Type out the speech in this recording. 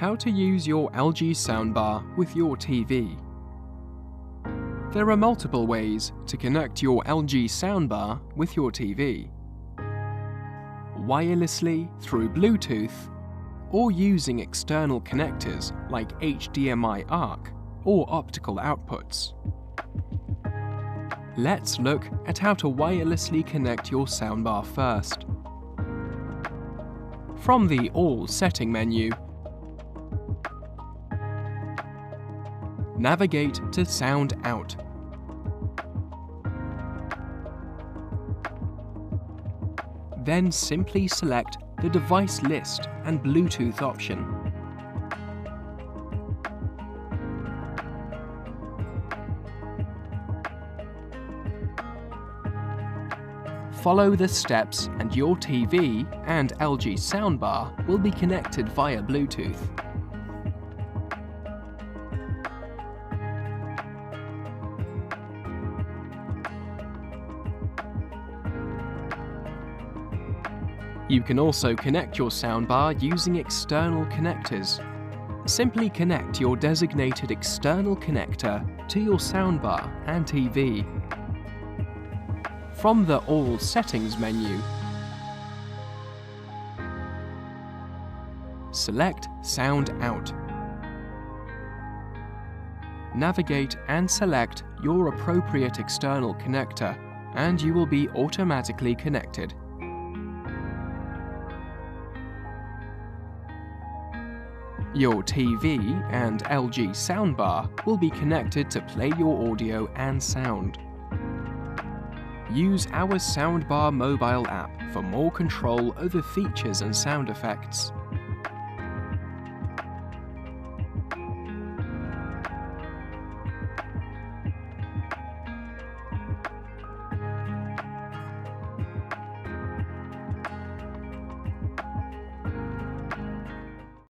how to use your LG soundbar with your TV. There are multiple ways to connect your LG soundbar with your TV. Wirelessly through Bluetooth, or using external connectors like HDMI ARC or optical outputs. Let's look at how to wirelessly connect your soundbar first. From the All setting menu, navigate to Sound Out. Then simply select the device list and Bluetooth option. Follow the steps and your TV and LG soundbar will be connected via Bluetooth. You can also connect your soundbar using external connectors. Simply connect your designated external connector to your soundbar and TV. From the All Settings menu, select Sound Out. Navigate and select your appropriate external connector, and you will be automatically connected. Your TV and LG soundbar will be connected to play your audio and sound. Use our Soundbar Mobile App for more control over features and sound effects.